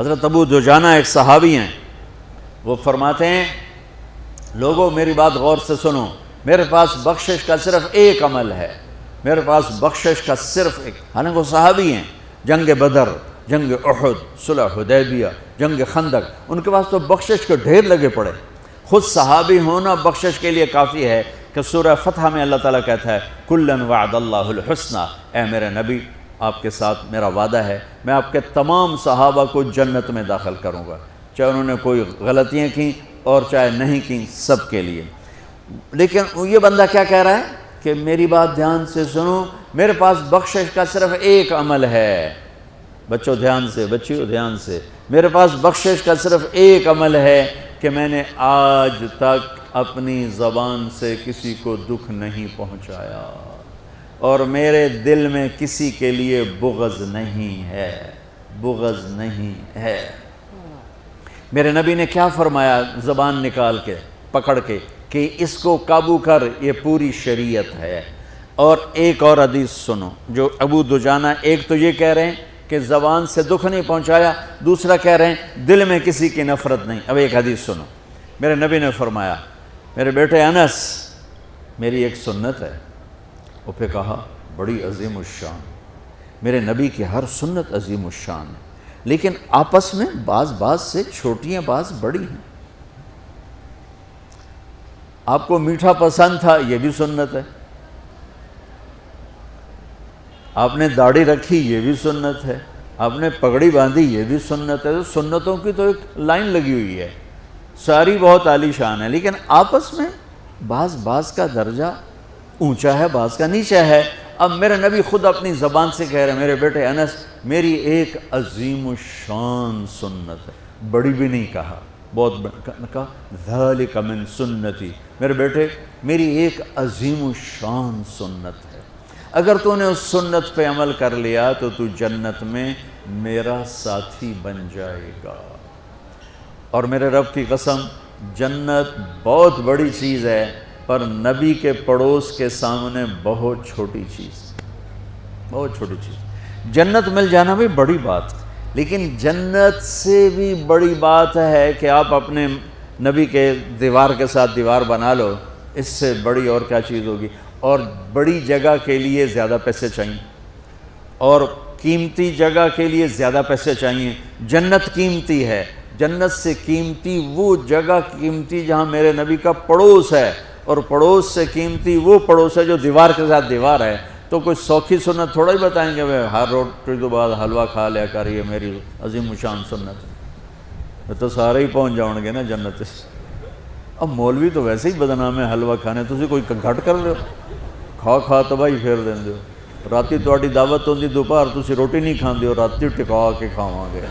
حضرت ابو دجانہ ایک صحابی ہیں، وہ فرماتے ہیں لوگوں میری بات غور سے سنو، میرے پاس بخشش کا صرف ایک عمل ہے، میرے پاس بخشش کا صرف ایک، حالانکہ وہ صحابی ہیں، جنگ بدر، جنگ احد، صلح حدیبیہ، جنگ خندق، ان کے پاس تو بخشش کے ڈھیر لگے پڑے۔ خود صحابی ہونا بخشش کے لیے کافی ہے کہ سورہ فتح میں اللہ تعالیٰ کہتا ہے کُلًا وعد اللہ الحسنى، اے میرے نبی آپ کے ساتھ میرا وعدہ ہے، میں آپ کے تمام صحابہ کو جنت میں داخل کروں گا، چاہے انہوں نے کوئی غلطیاں کیں اور چاہے نہیں کیں، سب کے لیے۔ لیکن یہ بندہ کیا کہہ رہا ہے کہ میری بات دھیان سے سنو، میرے پاس بخشش کا صرف ایک عمل ہے، بچوں دھیان سے، بچیوں دھیان سے، میرے پاس بخشش کا صرف ایک عمل ہے کہ میں نے آج تک اپنی زبان سے کسی کو دکھ نہیں پہنچایا اور میرے دل میں کسی کے لیے بغض نہیں ہے، بغض نہیں ہے۔ میرے نبی نے کیا فرمایا زبان نکال کے پکڑ کے کہ اس کو قابو کر، یہ پوری شریعت ہے۔ اور ایک اور حدیث سنو جو ابو دجانہ، ایک تو یہ کہہ رہے ہیں کہ زبان سے دکھ نہیں پہنچایا، دوسرا کہہ رہے ہیں دل میں کسی کی نفرت نہیں۔ اب ایک حدیث سنو، میرے نبی نے فرمایا میرے بیٹے انس میری ایک سنت ہے، وہ پہ کہا بڑی عظیم الشان، میرے نبی کی ہر سنت عظیم الشان ہے، لیکن آپس میں بعض سے چھوٹیاں بعض بڑی ہیں۔ آپ کو میٹھا پسند تھا، یہ بھی سنت ہے، آپ نے داڑھی رکھی، یہ بھی سنت ہے، آپ نے پگڑی باندھی، یہ بھی سنت ہے۔ تو سنتوں کی تو ایک لائن لگی ہوئی ہے، ساری بہت عالی شان ہے، لیکن آپس میں بعض کا درجہ اونچا ہے، بعض کا نیچا ہے۔ اب میرے نبی خود اپنی زبان سے کہہ رہے ہیں میرے بیٹے انس میری ایک عظیم الشان سنت ہے، بڑی بھی نہیں کہا، بہت کہا ذالک من سنتی، میرے بیٹے میری ایک عظیم الشان سنت ہے، اگر تو نے اس سنت پہ عمل کر لیا تو تو جنت میں میرا ساتھی بن جائے گا۔ اور میرے رب کی قسم جنت بہت بڑی چیز ہے، پر نبی کے پڑوس کے سامنے بہت چھوٹی چیز، بہت چھوٹی چیز۔ جنت مل جانا بھی بڑی بات، لیکن جنت سے بھی بڑی بات ہے کہ آپ اپنے نبی کے دیوار کے ساتھ دیوار بنا لو، اس سے بڑی اور کیا چیز ہوگی؟ اور بڑی جگہ کے لیے زیادہ پیسے چاہیے، اور قیمتی جگہ کے لیے زیادہ پیسے چاہیے۔ جنت قیمتی ہے، جنت سے قیمتی وہ جگہ قیمتی جہاں میرے نبی کا پڑوس ہے، اور پڑوس سے قیمتی وہ پڑوس ہے جو دیوار کے ساتھ دیوار ہے۔ تو کوئی سوکھی سنت تھوڑا ہی بتائیں گے ہر روٹی کے بعد حلوہ کھا لیا کر، یہ میری عظیم الشان سنت ہے، تو سارے ہی پہنچ جاؤ گے نا جنت سے۔ اب مولوی تو ویسے ہی بدنام ہے حلوہ کھانے، تسی کوئی گھٹ کر لو، کھا تباہی پھیر دیں ہو۔ راتی تہاڈی دعوت ہوندی دوپہر تسی روٹی نہیں کھاندے ہو، راتی ٹکا کے کھاواں گے۔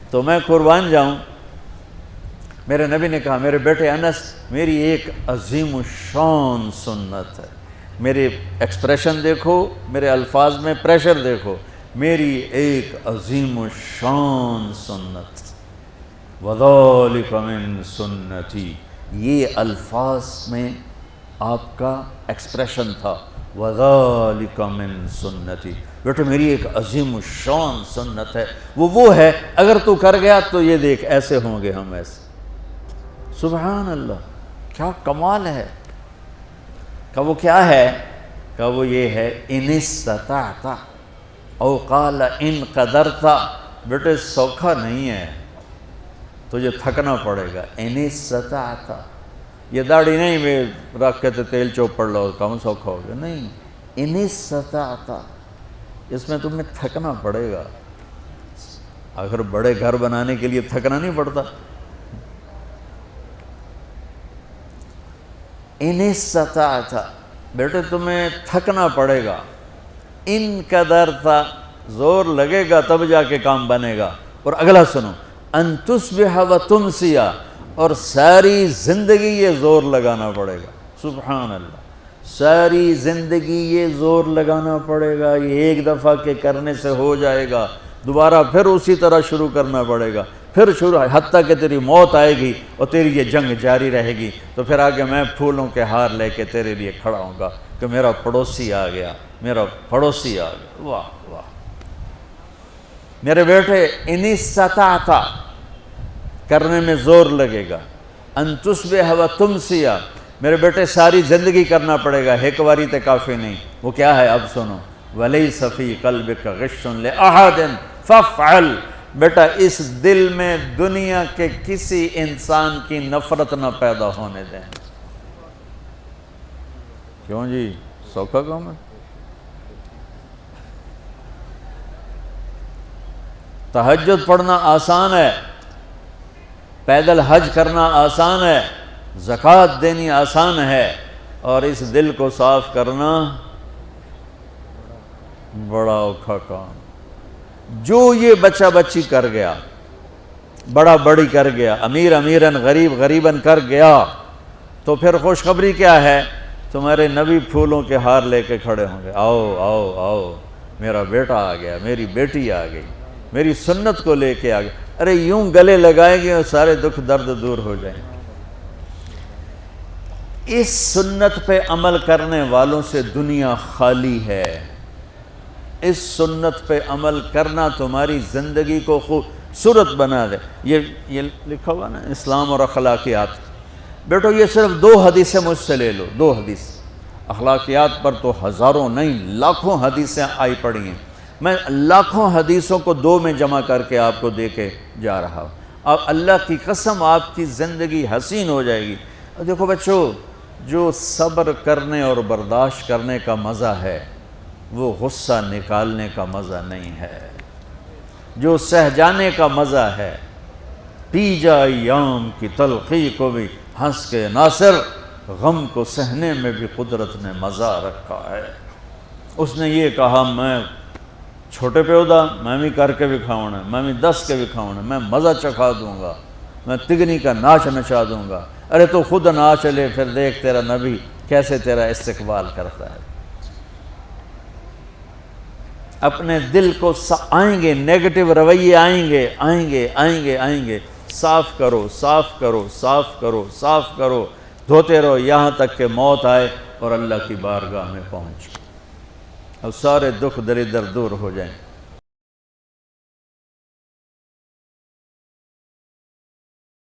تو میں قربان جاؤں، میرے نبی نے کہا میرے بیٹے انس میری ایک عظیم الشان سنت ہے، میرے ایکسپریشن دیکھو، میرے الفاظ میں پریشر دیکھو، میری ایک عظیم الشان سنت، وَذَلِكَ مِن سُنَّتِي، یہ الفاظ میں آپ کا ایکسپریشن تھا، وَذَلِكَ مِن سُنَّتِي، بیٹے میری ایک عظیم الشان سنت ہے، وہ ہے اگر تو کر گیا تو یہ دیکھ ایسے ہوں گے ہم، ایسے۔ سبحان اللہ، کیا کمال ہے۔ کہ وہ کیا ہے؟ کہ وہ یہ ہے ان استطعت او قال ان قدرت، بیٹے سوکھا نہیں ہے، تجھے تھکنا پڑے گا۔ ان استطعت، یہ داڑھی نہیں میں رکھ کے تیل چوپڑ لو کم سوکھا ہو گیا، نہیں، ان استطعت، اس میں تمہیں تھکنا پڑے گا۔ اگر بڑے گھر بنانے کے لیے تھکنا نہیں پڑتا، ان استطعت، بیٹے تمہیں تھکنا پڑے گا، ان قدرت، زور لگے گا تب جا کے کام بنے گا۔ اور اگلا سنو، ان تصبح و تمسی، اور ساری زندگی یہ زور لگانا پڑے گا۔ سبحان اللہ، ساری زندگی یہ زور لگانا پڑے گا، یہ ایک دفعہ کے کرنے سے ہو جائے گا، دوبارہ پھر اسی طرح شروع کرنا پڑے گا، پھر شروع حتیٰ کہ تیری موت آئے گی اور تیری یہ جنگ جاری رہے گی، تو پھر آگے میں پھولوں کے ہار لے کے تیرے لیے کھڑا ہوں گا کہ میرا پڑوسی آ گیا، میرا پڑوسی آ گیا۔ واہ واہ، میرے بیٹے ان استطعت کرنے میں زور لگے گا، ان تصبح و تمسی، میرے بیٹے ساری زندگی کرنا پڑے گا، ایک واری تے کافی نہیں۔ وہ کیا ہے اب سنو، وَلَيْسَ فِي قَلْبِكَ غِشٌّ لِأَحَدٍ فَافْعَلْ، بیٹا اس دل میں دنیا کے کسی انسان کی نفرت نہ پیدا ہونے دیں۔ کیوں جی سوکھا کام ہے؟ تہجد پڑھنا آسان ہے، پیدل حج کرنا آسان ہے، زکوٰۃ دینی آسان ہے، اور اس دل کو صاف کرنا بڑا اوکھا کام۔ جو یہ بچہ بچی کر گیا، بڑا بڑی کر گیا، امیر امیراً غریب غریباً کر گیا، تو پھر خوشخبری کیا ہے؟ تمہارے نبی پھولوں کے ہار لے کے کھڑے ہوں گے، آؤ آؤ آؤ میرا بیٹا آ گیا، میری بیٹی آ گئی، میری سنت کو لے کے آ گئے۔ ارے یوں گلے لگائیں گے اور سارے دکھ درد دور ہو جائیں گے۔ اس سنت پہ عمل کرنے والوں سے دنیا خالی ہے۔ اس سنت پہ عمل کرنا تمہاری زندگی کو خوبصورت بنا دے۔ یہ لکھا ہوا نا اسلام اور اخلاقیات، بیٹو یہ صرف 2 حدیثیں مجھ سے لے لو، 2 حدیث۔ اخلاقیات پر تو ہزاروں نہیں لاکھوں حدیثیں آئی پڑی ہیں، میں لاکھوں حدیثوں کو 2 میں جمع کر کے آپ کو دے کے جا رہا ہوں۔ اب اللہ کی قسم آپ کی زندگی حسین ہو جائے گی۔ دیکھو بچوں، جو صبر کرنے اور برداشت کرنے کا مزہ ہے وہ غصہ نکالنے کا مزہ نہیں ہے۔ جو سہ جانے کا مزہ ہے، پی جا ایام کی تلخی کو بھی ہنس کے ناصر، غم کو سہنے میں بھی قدرت نے مزہ رکھا ہے۔ اس نے یہ کہا میں چھوٹے پیودا میں بھی کر کے دکھاؤں، میں بھی دس کے دکھاؤں، میں مزہ چکھا دوں گا، میں تگنی کا ناچ نچا دوں گا۔ ارے تو خود ناچ لے، پھر دیکھ تیرا نبی کیسے تیرا استقبال کرتا ہے۔ اپنے دل کو آئیں گے نیگیٹو رویے، آئیں گے آئیں گے آئیں گے آئیں گے، صاف کرو صاف کرو صاف کرو صاف کرو، دھوتے رہو یہاں تک کہ موت آئے اور اللہ کی بارگاہ میں پہنچ اور سارے دکھ دریدر دور ہو جائیں۔